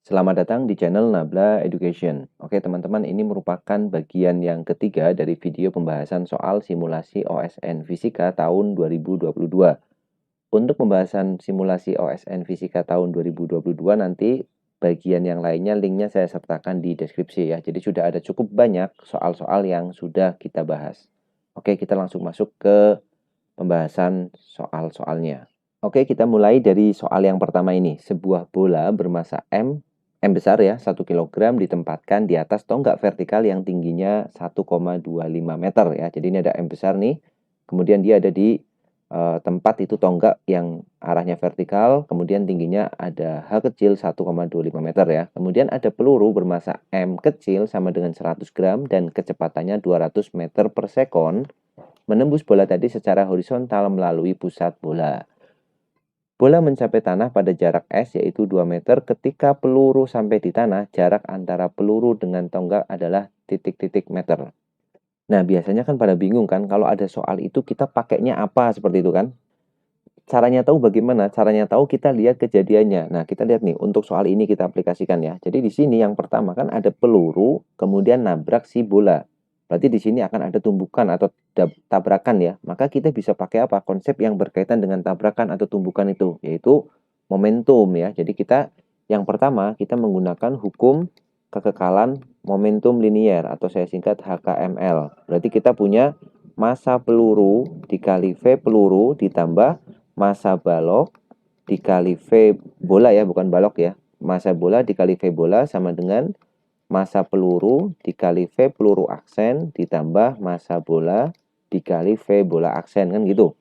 Selamat datang di channel Nabla Education. Oke teman-teman, ini merupakan bagian yang ketiga dari video pembahasan soal simulasi OSN Fisika tahun 2022. Untuk pembahasan simulasi OSN Fisika tahun 2022 nanti bagian yang lainnya linknya saya sertakan di deskripsi ya. Jadi sudah ada cukup banyak soal-soal yang sudah kita bahas. Oke, kita langsung masuk ke pembahasan soal-soalnya. Oke, kita mulai dari soal yang pertama ini. Sebuah bola bermasa M besar ya, 1 kilogram ditempatkan di atas tonggak vertikal yang tingginya 1,25 meter ya. Jadi ini ada M besar nih. Kemudian dia ada di tempat itu tonggak yang arahnya vertikal, kemudian tingginya ada H kecil 1,25 meter ya. Kemudian ada peluru bermasa M kecil sama dengan 100 gram dan kecepatannya 200 meter per sekon menembus bola tadi secara horizontal melalui pusat bola. Bola mencapai tanah pada jarak S yaitu 2 meter. Ketika peluru sampai di tanah, jarak antara peluru dengan tonggak adalah titik-titik meter. Nah, biasanya kan pada bingung kan kalau ada soal itu kita pakainya apa seperti itu kan? Caranya tahu bagaimana? Caranya tahu kita lihat kejadiannya. Nah, kita lihat nih untuk soal ini kita aplikasikan ya. Jadi di sini yang pertama kan ada peluru kemudian nabrak si bola. Berarti di sini akan ada tumbukan atau tabrakan ya. Maka kita bisa pakai apa? Konsep yang berkaitan dengan tabrakan atau tumbukan itu, yaitu momentum ya. Jadi kita yang pertama kita menggunakan hukum kekekalan momentum linier atau saya singkat HKML. Berarti kita punya massa peluru dikali V peluru ditambah massa balok dikali V bola ya, bukan balok ya. Massa bola dikali V bola sama dengan massa peluru dikali V peluru aksen ditambah massa bola dikali V bola aksen, kan gitu.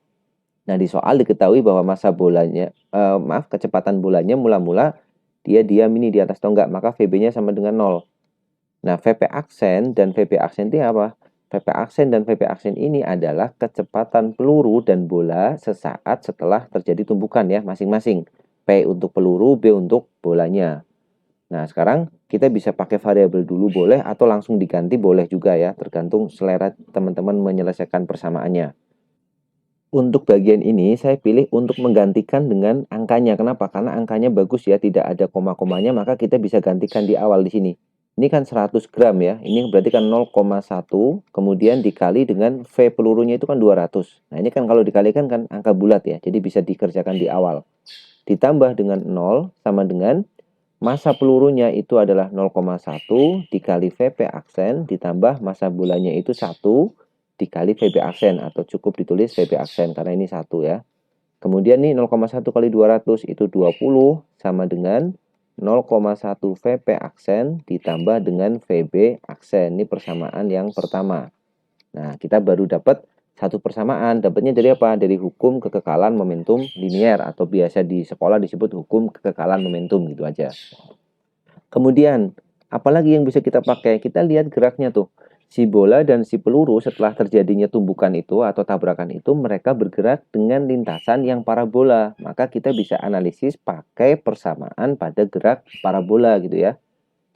Nah, di soal diketahui bahwa massa bolanya, kecepatan bolanya mula-mula dia diam ini di atas tonggak, maka VB-nya sama dengan 0. Nah, VP aksen dan VB aksen ini apa? VP aksen dan VP aksen ini adalah kecepatan peluru dan bola sesaat setelah terjadi tumbukan ya, masing-masing. P untuk peluru, B untuk bolanya. Nah, sekarang kita bisa pakai variabel dulu boleh atau langsung diganti boleh juga ya, tergantung selera teman-teman menyelesaikan persamaannya. Untuk bagian ini saya pilih untuk menggantikan dengan angkanya. Kenapa? Karena angkanya bagus ya, tidak ada koma-komanya, maka kita bisa gantikan di awal di sini. Ini kan 100 gram ya, ini berarti kan 0,1, kemudian dikali dengan V pelurunya itu kan 200. Nah ini kan kalau dikalikan kan angka bulat ya, jadi bisa dikerjakan di awal. Ditambah dengan 0 sama dengan massa pelurunya itu adalah 0,1 dikali VP aksen, ditambah massa bulannya itu 1 dikali VB aksen, atau cukup ditulis VB aksen karena ini 1 ya. Kemudian nih 0,1 kali 200 itu 20 sama dengan 0,1 VP aksen ditambah dengan VB aksen. Ini persamaan yang pertama. Nah, kita baru dapat satu persamaan. Dapatnya dari apa? Dari hukum kekekalan momentum linier atau biasa di sekolah disebut hukum kekekalan momentum gitu aja. Kemudian, apalagi yang bisa kita pakai? Kita lihat geraknya tuh. Si bola dan si peluru setelah terjadinya tumbukan itu atau tabrakan itu, mereka bergerak dengan lintasan yang parabola. Maka kita bisa analisis pakai persamaan pada gerak parabola gitu ya.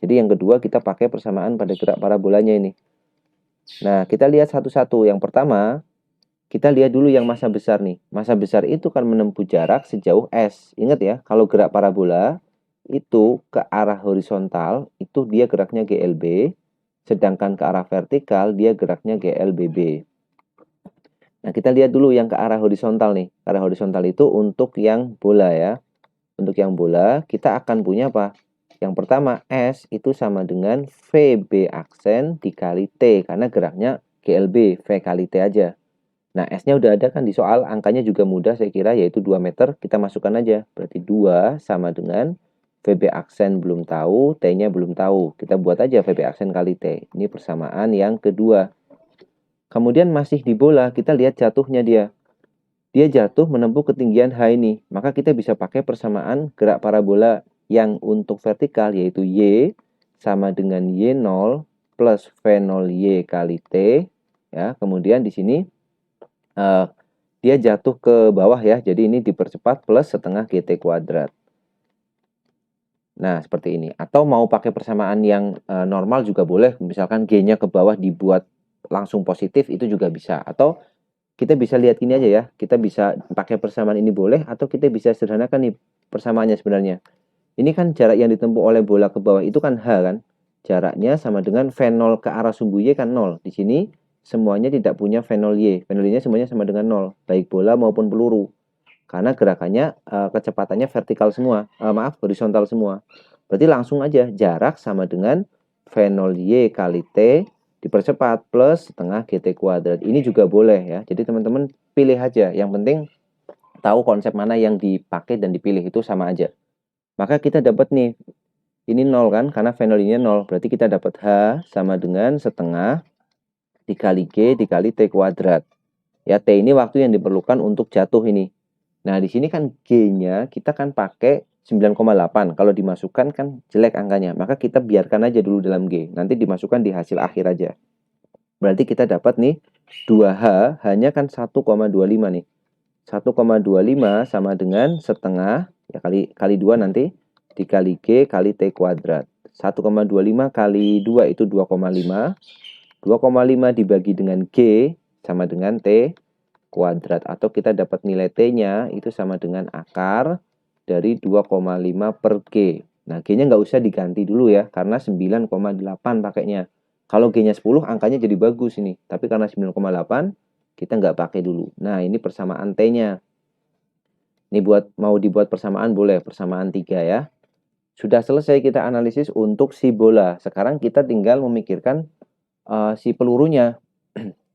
Jadi yang kedua kita pakai persamaan pada gerak parabolanya ini. Nah, kita lihat satu-satu. Yang pertama, kita lihat dulu yang massa besar nih. Massa besar itu kan menempuh jarak sejauh S. Ingat ya, kalau gerak parabola itu ke arah horizontal, itu dia geraknya GLB. Sedangkan ke arah vertikal, dia geraknya GLBB. Nah, kita lihat dulu yang ke arah horizontal nih. Ke arah horizontal itu untuk yang bola ya. Untuk yang bola, kita akan punya apa? Yang pertama, S itu sama dengan VB aksen dikali T. Karena geraknya GLB, V kali T aja. Nah, S-nya udah ada kan di soal, angkanya juga mudah saya kira, yaitu 2 meter, kita masukkan aja. Berarti 2 sama dengan VB aksen belum tahu, T-nya belum tahu. Kita buat aja VB aksen kali T. Ini persamaan yang kedua. Kemudian masih di bola, kita lihat jatuhnya dia. Dia jatuh menempuh ketinggian H ini. Maka kita bisa pakai persamaan gerak parabola yang untuk vertikal, yaitu Y sama dengan Y0 plus V0Y kali T. Ya, kemudian di sini dia jatuh ke bawah ya, jadi ini dipercepat plus setengah GT kuadrat. Nah, seperti ini. Atau mau pakai persamaan yang normal juga boleh, misalkan G-nya ke bawah dibuat langsung positif, itu juga bisa. Atau kita bisa lihat ini aja ya, kita bisa pakai persamaan ini boleh, atau kita bisa sederhanakan nih persamaannya sebenarnya. Ini kan jarak yang ditempuh oleh bola ke bawah itu kan H kan. Jaraknya sama dengan V0 ke arah sumbu Y kan 0. Di sini semuanya tidak punya V0 Y. V0 Y-nya semuanya sama dengan 0. Baik bola maupun peluru. Karena gerakannya kecepatannya vertikal semua. Horizontal semua. Berarti langsung aja jarak sama dengan V0 Y kali T dipercepat plus setengah GT kuadrat. Ini juga boleh ya. Jadi teman-teman pilih aja. Yang penting tahu konsep mana yang dipakai dan dipilih itu sama aja. Maka kita dapat nih, ini 0 kan, karena V0 ini 0. Berarti kita dapat H sama dengan setengah dikali G dikali T kuadrat. Ya, T ini waktu yang diperlukan untuk jatuh ini. Nah, di sini kan G-nya kita kan pakai 9,8. Kalau dimasukkan kan jelek angkanya. Maka kita biarkan aja dulu dalam G. Nanti dimasukkan di hasil akhir aja. Berarti kita dapat nih 2H hanya kan 1,25 nih. 1,25 sama dengan setengah ya kali 2 nanti dikali G kali T kuadrat. 1,25 kali 2 itu 2,5. 2,5 dibagi dengan G sama dengan T kuadrat. Atau kita dapat nilai T-nya itu sama dengan akar dari 2,5 per G. Nah, G-nya nggak usah diganti dulu ya, karena 9,8 pakainya. Kalau G-nya 10, angkanya jadi bagus ini. Tapi karena 9,8, kita nggak pakai dulu. Nah, ini persamaan T-nya. Ini mau dibuat persamaan boleh, persamaan 3 ya. Sudah selesai kita analisis untuk si bola. Sekarang kita tinggal memikirkan si pelurunya.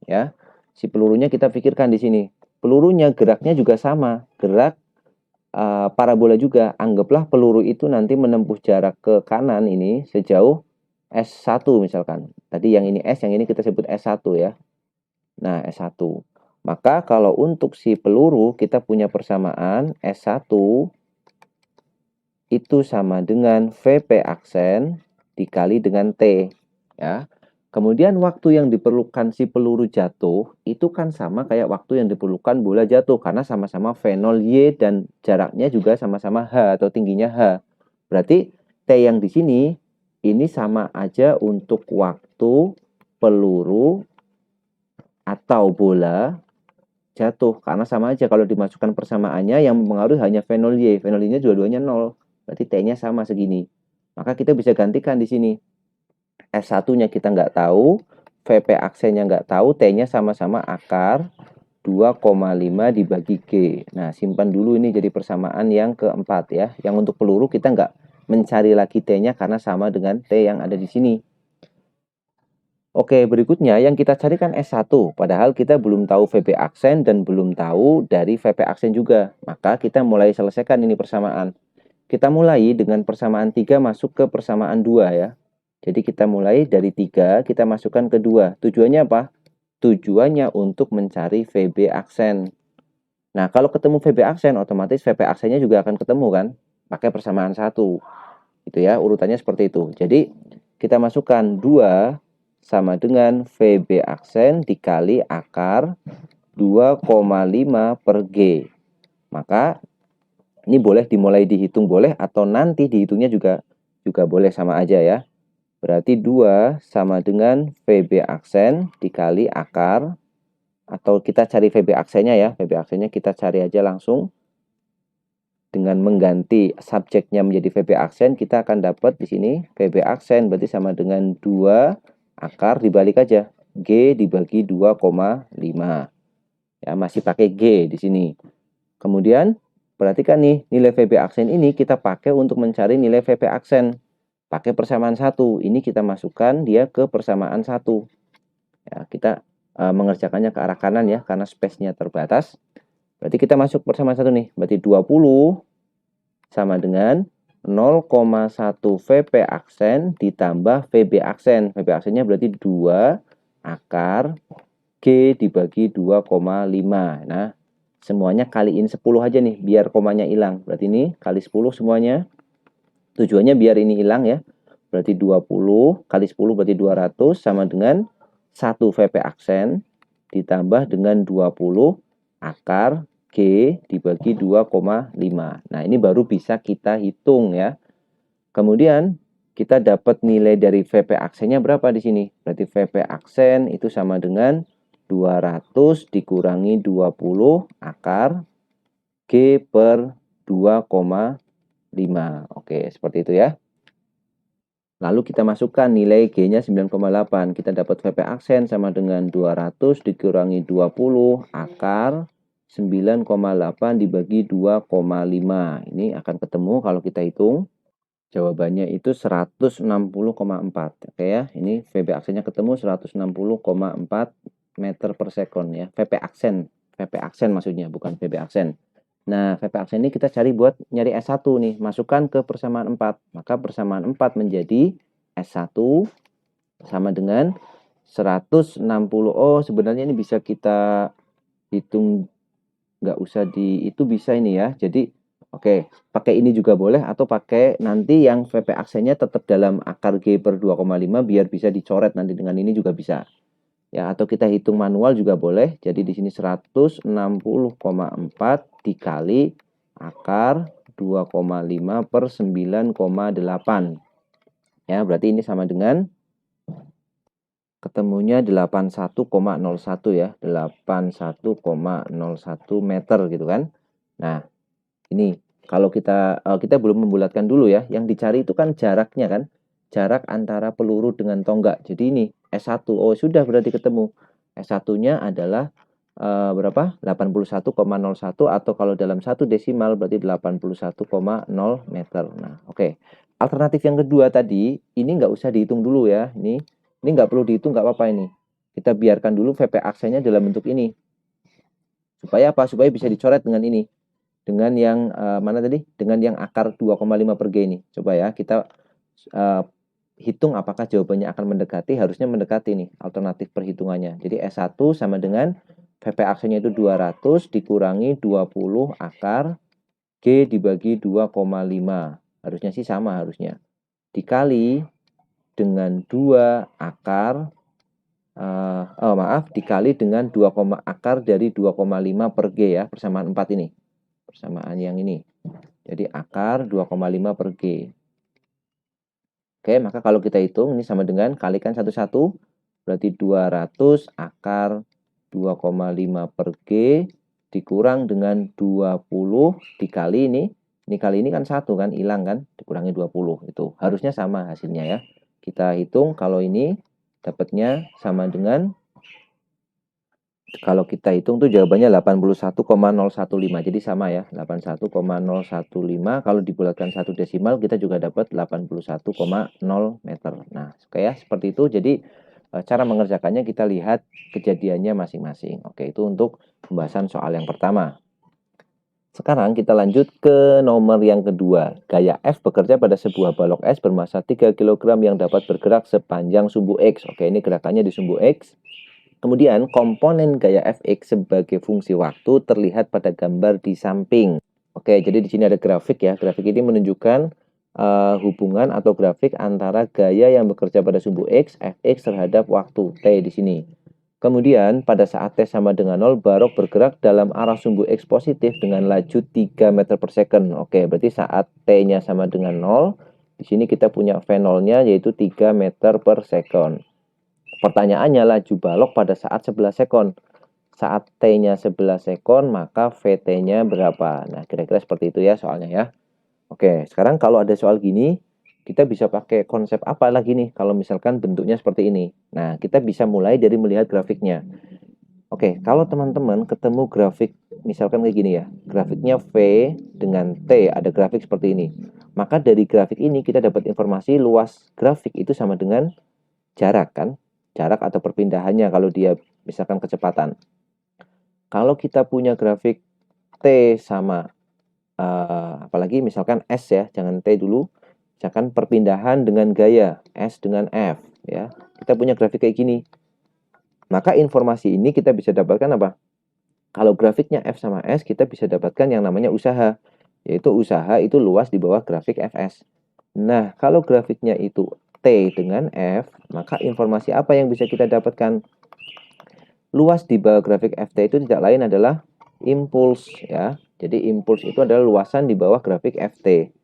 Ya, si pelurunya kita pikirkan di sini. Pelurunya geraknya juga sama, gerak parabola juga. Anggaplah peluru itu nanti menempuh jarak ke kanan ini sejauh S1 misalkan. Tadi yang ini S, yang ini kita sebut S1 ya. Nah, S1. Maka kalau untuk si peluru kita punya persamaan S1 itu sama dengan VP aksen dikali dengan T ya. Kemudian waktu yang diperlukan si peluru jatuh itu kan sama kayak waktu yang diperlukan bola jatuh karena sama-sama V0 Y dan jaraknya juga sama-sama H atau tingginya H. Berarti T yang di sini ini sama aja untuk waktu peluru atau bola jatuh karena sama aja kalau dimasukkan persamaannya yang mempengaruhi hanya V0 Y. V0 Y-nya dua-duanya 0. Berarti T-nya sama segini. Maka kita bisa gantikan di sini. S1-nya kita nggak tahu, VP aksennya nggak tahu, T-nya sama-sama akar 2,5 dibagi G. Nah, simpan dulu ini jadi persamaan yang keempat ya. Yang untuk peluru kita nggak mencari lagi T-nya karena sama dengan T yang ada di sini. Oke, berikutnya yang kita cari kan S1. Padahal kita belum tahu VP aksen dan belum tahu dari VP aksen juga. Maka kita mulai selesaikan ini persamaan. Kita mulai dengan persamaan 3 masuk ke persamaan 2 ya. Jadi kita mulai dari 3, kita masukkan ke 2. Tujuannya apa? Tujuannya untuk mencari VB aksen. Nah, kalau ketemu VB aksen, otomatis VP aksennya juga akan ketemu kan? Pakai persamaan 1. Itu ya, urutannya seperti itu. Jadi, kita masukkan 2 sama dengan VB aksen dikali akar 2,5 per G. Maka, ini boleh dimulai dihitung boleh atau nanti dihitungnya juga boleh sama aja ya. Berarti 2 sama dengan VB aksen dikali akar, atau kita cari VB aksennya ya. VB aksennya kita cari aja langsung. Dengan mengganti subjeknya menjadi VB aksen, kita akan dapat di sini VB aksen berarti sama dengan 2 akar dibalik aja. G dibagi 2,5. Ya, masih pakai G di sini. Kemudian, perhatikan nih, nilai VB aksen ini kita pakai untuk mencari nilai VP aksen. Pakai persamaan 1. Ini kita masukkan dia ke persamaan 1. Ya, kita mengerjakannya ke arah kanan ya, karena space-nya terbatas. Berarti kita masuk persamaan 1 nih. Berarti 20 sama dengan 0,1 VP aksen ditambah VB aksen. VB aksennya berarti 2 akar G dibagi 2,5. Nah, semuanya kaliin 10 aja nih, biar komanya hilang. Berarti ini kali 10 semuanya. Tujuannya biar ini hilang ya. Berarti 20 kali 10 berarti 200 sama dengan 1 VP aksen ditambah dengan 20 akar G dibagi 2,5. Nah, ini baru bisa kita hitung ya. Kemudian kita dapat nilai dari VP aksennya berapa di sini? Berarti VP aksen itu sama dengan 200 dikurangi 20 akar G per 2,5. Oke, seperti itu ya. Lalu kita masukkan nilai G-nya 9,8. Kita dapat VP aksen sama dengan 200 dikurangi 20 akar 9,8 dibagi 2,5. Ini akan ketemu kalau kita hitung. Jawabannya itu 160,4. Oke ya, ini VP aksennya ketemu 160,4 meter per second ya. VP aksen maksudnya, bukan VP aksen. Nah, VP aksen ini kita cari buat nyari S1 nih. Masukkan ke persamaan 4. Maka persamaan 4 menjadi S1 sama dengan 160. Oh, sebenarnya ini bisa kita hitung, nggak usah itu bisa ini ya. Jadi, oke, pakai ini juga boleh atau pakai nanti yang VP aksennya tetap dalam akar G per 2,5 biar bisa dicoret nanti dengan ini juga bisa. Ya, atau kita hitung manual juga boleh. Jadi di sini 160,4 dikali akar 2,5 per 9,8. Ya, berarti ini sama dengan ketemunya 81,01 ya. 81,01 meter gitu kan. Nah, ini kalau kita belum membulatkan dulu ya. Yang dicari itu kan jaraknya kan. Jarak antara peluru dengan tonggak. Jadi ini S1. Oh, sudah berarti ketemu. S1-nya adalah berapa? 81,01 atau kalau dalam satu desimal berarti 81,0 meter. Nah, oke. Alternatif yang kedua tadi, ini nggak usah dihitung dulu ya. Ini nggak perlu dihitung, nggak apa-apa ini. Kita biarkan dulu VP aksennya dalam bentuk ini. Supaya apa? Supaya bisa dicoret dengan ini. Dengan yang mana tadi? Dengan yang akar 2,5 per G ini. Coba ya, kita hitung apakah jawabannya akan mendekati. Harusnya mendekati nih alternatif perhitungannya. Jadi S1 sama dengan VP aksennya itu 200 dikurangi 20 akar G dibagi 2,5. Harusnya sih sama harusnya. Dikali dengan 2 akar dikali dengan 2, akar dari 2,5 per G ya, persamaan 4 ini. Persamaan yang ini. Jadi akar 2,5 per G. Oke, maka kalau kita hitung ini sama dengan kalikan satu-satu. Berarti 200 akar 2,5 per G dikurang dengan 20 dikali ini. Ini kali ini kan 1 kan, hilang kan, dikurangi 20. Itu harusnya sama hasilnya ya. Kita hitung kalau ini dapatnya sama dengan, kalau kita hitung tuh jawabannya 81,015. Jadi sama ya, 81,015. Kalau dibulatkan satu desimal kita juga dapat 81,0 meter. Nah, kayak seperti itu. Jadi cara mengerjakannya kita lihat kejadiannya masing-masing. Oke, itu untuk pembahasan soal yang pertama. Sekarang kita lanjut ke nomor yang kedua. Gaya F bekerja pada sebuah balok es bermassa 3 kg yang dapat bergerak sepanjang sumbu X. Oke, ini gerakannya di sumbu X. Kemudian komponen gaya Fx sebagai fungsi waktu terlihat pada gambar di samping. Oke, jadi di sini ada grafik ya. Grafik ini menunjukkan hubungan atau grafik antara gaya yang bekerja pada sumbu X, Fx terhadap waktu T di sini. Kemudian pada saat T sama dengan 0, balok bergerak dalam arah sumbu X positif dengan laju 3 meter per second. Oke, berarti saat T-nya sama dengan 0, di sini kita punya V0-nya yaitu 3 meter per second. Pertanyaannya laju balok pada saat 11 sekon. Saat T-nya 11 sekon, maka VT-nya berapa? Nah, kira-kira seperti itu ya soalnya ya. Oke, sekarang kalau ada soal gini, kita bisa pakai konsep apa lagi nih kalau misalkan bentuknya seperti ini. Nah, kita bisa mulai dari melihat grafiknya. Oke, kalau teman-teman ketemu grafik misalkan kayak gini ya. Grafiknya V dengan T, ada grafik seperti ini. Maka dari grafik ini kita dapat informasi luas grafik itu sama dengan jarak kan? Jarak atau perpindahannya kalau dia misalkan kecepatan. Kalau kita punya grafik T sama apalagi misalkan S ya, jangan T dulu. Misalkan perpindahan dengan gaya S dengan F ya. Kita punya grafik kayak gini. Maka informasi ini kita bisa dapatkan apa? Kalau grafiknya F sama S, kita bisa dapatkan yang namanya usaha. Yaitu usaha itu luas di bawah grafik Fs. Nah, kalau grafiknya itu T dengan F, maka informasi apa yang bisa kita dapatkan? Luas di bawah grafik FT itu tidak lain adalah impuls ya. Jadi impuls itu adalah luasan di bawah grafik FT.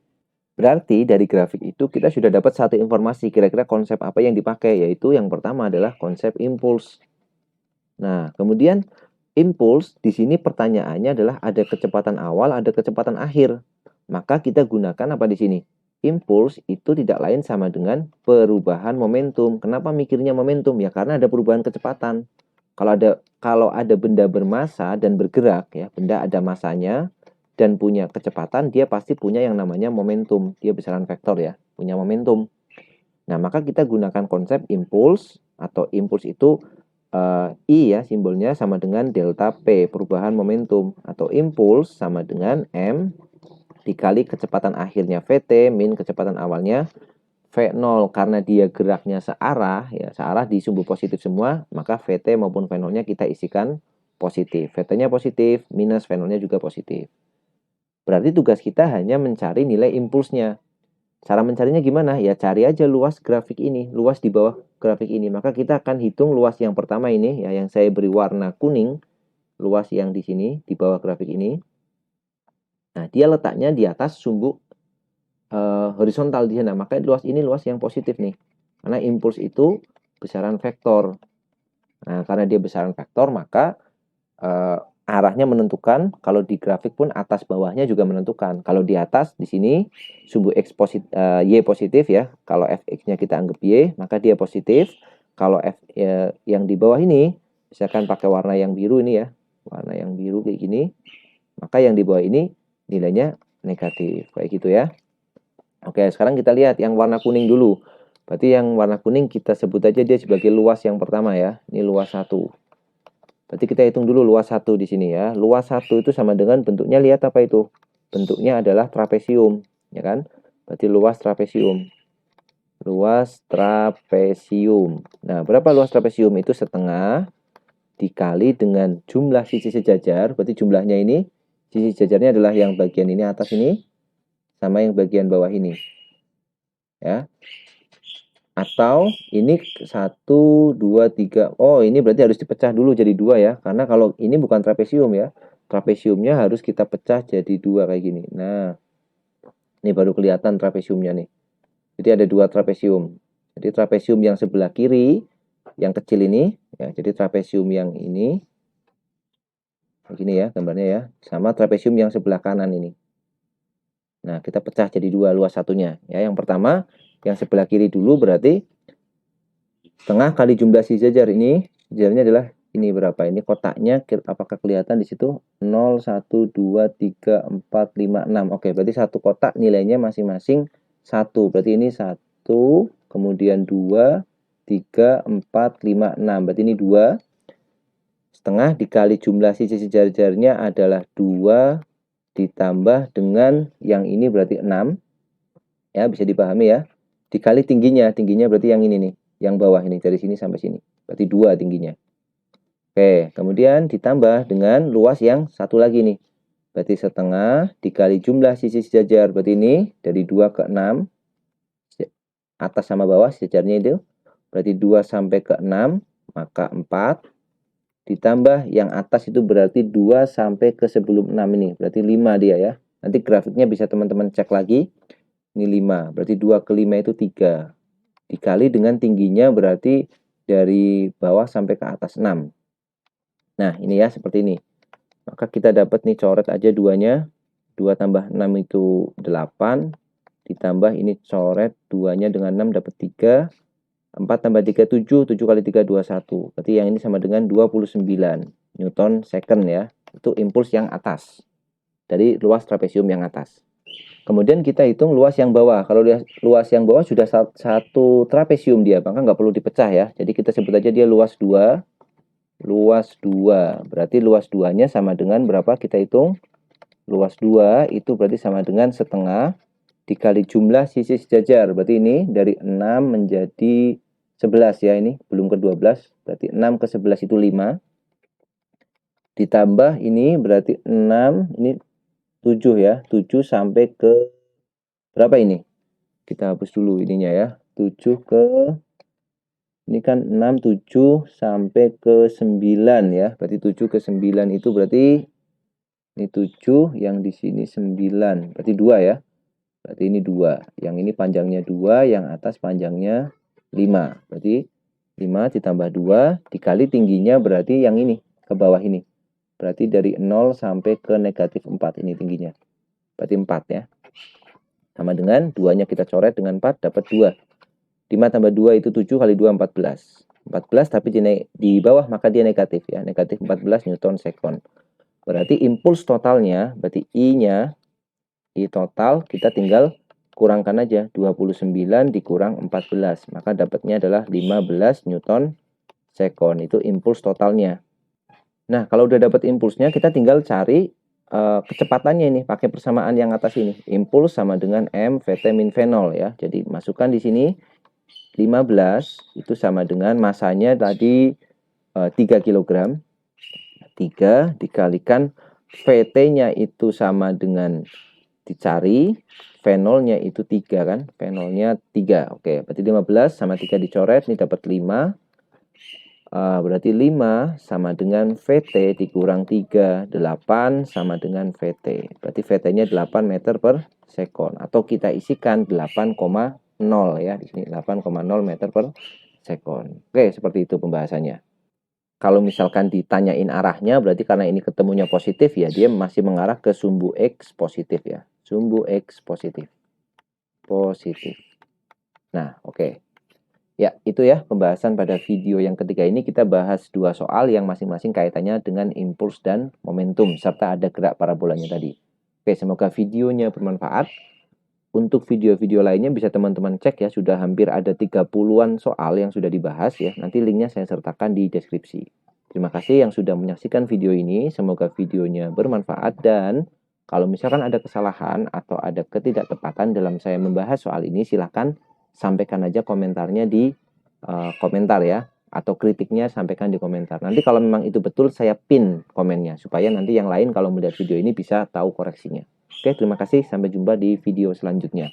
Berarti dari grafik itu kita sudah dapat satu informasi kira-kira konsep apa yang dipakai, yaitu yang pertama adalah konsep impuls. Nah, kemudian impuls di sini pertanyaannya adalah ada kecepatan awal, ada kecepatan akhir. Maka kita gunakan apa di sini? Impuls itu tidak lain sama dengan perubahan momentum. Kenapa mikirnya momentum? Ya karena ada perubahan kecepatan. Kalau ada benda bermassa dan bergerak ya, benda ada masanya dan punya kecepatan, dia pasti punya yang namanya momentum. Dia besaran vektor ya, punya momentum. Nah, maka kita gunakan konsep impuls atau impuls itu I ya, simbolnya sama dengan delta P, perubahan momentum. Atau impuls sama dengan M dikali kecepatan akhirnya VT min kecepatan awalnya V0. Karena dia geraknya searah, ya searah di sumbu positif semua, maka VT maupun V0-nya kita isikan positif. VT-nya positif, minus V0-nya juga positif. Berarti tugas kita hanya mencari nilai impulsnya. Cara mencarinya gimana? Ya cari aja luas grafik ini, luas di bawah grafik ini. Maka kita akan hitung luas yang pertama ini, ya yang saya beri warna kuning, luas yang di sini, di bawah grafik ini. Nah, dia letaknya di atas sumbu horizontal di sana. Maka luas ini luas yang positif nih. Karena impuls itu besaran vektor. Nah, karena dia besaran vektor, maka arahnya menentukan. Kalau di grafik pun atas bawahnya juga menentukan. Kalau di atas di sini sumbu x y positif ya. Kalau fx-nya kita anggap y, maka dia positif. Kalau f yang di bawah ini, misalkan pakai warna yang biru ini ya, warna yang biru kayak gini, maka yang di bawah ini nilainya negatif kayak gitu ya. Oke, sekarang kita lihat yang warna kuning dulu. Berarti yang warna kuning kita sebut aja dia sebagai luas yang pertama ya. Ini luas 1. Berarti kita hitung dulu luas 1 di sini ya. Luas 1 itu sama dengan bentuknya, lihat apa itu? Bentuknya adalah trapesium, ya kan? Berarti luas trapesium. Luas trapesium. Nah, berapa luas trapesium? Itu setengah dikali dengan jumlah sisi sejajar. Berarti jumlahnya ini, sisi sejajarnya adalah yang bagian ini atas ini sama yang bagian bawah ini. Ya. Atau ini 1, 2, 3. Oh, ini berarti harus dipecah dulu jadi 2 ya. Karena kalau ini bukan trapesium ya. Trapesiumnya harus kita pecah jadi 2 kayak gini. Nah, ini baru kelihatan trapesiumnya nih. Jadi ada 2 trapesium. Jadi trapesium yang sebelah kiri, yang kecil ini. Ya, jadi trapesium yang ini. Begini ya gambarnya ya. Sama trapesium yang sebelah kanan ini. Nah, kita pecah jadi 2 luas satunya. Ya, yang pertama, yang sebelah kiri dulu berarti setengah kali jumlah sisi sejajar. Ini sejajarnya adalah ini berapa? Ini kotaknya apakah kelihatan di situ? 0, 1, 2, 3, 4, 5, 6. Oke, berarti satu kotak nilainya masing-masing 1. Berarti ini 1, kemudian 2, 3, 4, 5, 6. Berarti ini 2. Setengah dikali jumlah sisi sejajarnya adalah 2 ditambah dengan yang ini berarti 6. Ya, bisa dipahami ya. Dikali tingginya, tingginya berarti yang ini nih. Yang bawah ini, dari sini sampai sini. Berarti 2 tingginya. Oke, kemudian ditambah dengan luas yang satu lagi nih. Berarti setengah dikali jumlah sisi sejajar. Berarti ini dari 2 ke 6. Atas sama bawah sejajarnya itu. Berarti 2 sampai ke 6. Maka 4. Ditambah yang atas itu berarti 2 sampai ke sebelum 6 ini. Berarti 5 dia ya. Nanti grafiknya bisa teman-teman cek lagi. Ini 5. Berarti 2 ke 5 itu 3. Dikali dengan tingginya berarti dari bawah sampai ke atas 6. Nah, ini ya seperti ini. Maka kita dapat nih, coret aja 2-nya. 2 tambah 6 itu 8. Ditambah ini coret 2-nya dengan 6 dapat 3. 4 tambah 3 7. 7 kali 3 21. Berarti yang ini sama dengan 29 Newton second ya. Itu impuls yang atas. Dari luas trapesium yang atas. Kemudian kita hitung luas yang bawah. Kalau luas yang bawah sudah satu trapesium dia, maka nggak perlu dipecah ya. Jadi kita sebut aja dia luas 2. Luas 2. Berarti luas 2-nya sama dengan berapa? Kita hitung. Luas 2 itu berarti sama dengan setengah dikali jumlah sisi sejajar. Berarti ini dari 6 menjadi 11 ya ini. Belum ke 12. Berarti 6 ke 11 itu 5. Ditambah ini berarti 6. Ini 7 ya. 7 sampai ke berapa ini? Kita hapus dulu ininya ya. 7 ke ini kan 6, 7 sampai ke 9 ya. Berarti 7 ke 9 itu berarti ini 7, yang di sini 9. Berarti 2 ya. Berarti ini 2. Yang ini panjangnya 2, yang atas panjangnya 5. Berarti 5 ditambah 2 dikali tingginya berarti yang ini ke bawah ini. Berarti dari 0 sampai ke negatif 4 ini tingginya. Berarti 4 ya. Sama dengan 2-nya kita coret dengan 4, dapat 2. 5 tambah 2 itu 7, kali 2 14. 14 tapi di bawah maka dia negatif ya. Negatif 14 Newton second. Berarti impuls totalnya, berarti I-nya, I total kita tinggal kurangkan aja. 29 dikurang 14. Maka dapatnya adalah 15 Newton second. Itu impuls totalnya. Nah, kalau udah dapat impulsnya, kita tinggal cari kecepatannya ini pakai persamaan yang atas ini. Impuls sama dengan M VT min V0 ya. Jadi masukkan di sini 15 itu sama dengan masanya tadi 3 kg. 3 dikalikan VT-nya itu sama dengan dicari, V0-nya itu 3 kan. V0-nya 3. Oke, berarti 15 sama 3 dicoret, ini dapat 5. Berarti 5 sama dengan VT dikurang 3, 8 sama dengan VT. Berarti VT-nya 8 meter per second. Atau kita isikan 8,0 ya. Di sini 8,0 meter per second. Oke, seperti itu pembahasannya. Kalau misalkan ditanyain arahnya, berarti karena ini ketemunya positif ya, dia masih mengarah ke sumbu X positif ya. Sumbu X positif. Positif. Nah, oke. Ya, itu ya pembahasan pada video yang ketiga ini. Kita bahas 2 soal yang masing-masing kaitannya dengan impuls dan momentum, serta ada gerak parabolanya tadi. Oke, semoga videonya bermanfaat. Untuk video-video lainnya bisa teman-teman cek ya, sudah hampir ada 30-an soal yang sudah dibahas ya. Nanti linknya saya sertakan di deskripsi. Terima kasih yang sudah menyaksikan video ini. Semoga videonya bermanfaat dan kalau misalkan ada kesalahan atau ada ketidaktepatan dalam saya membahas soal ini, silahkan sampaikan aja komentarnya di komentar ya, atau kritiknya sampaikan di komentar. Nanti kalau memang itu betul, saya pin komennya supaya nanti yang lain kalau melihat video ini bisa tahu koreksinya. Oke, terima kasih. Sampai jumpa di video selanjutnya.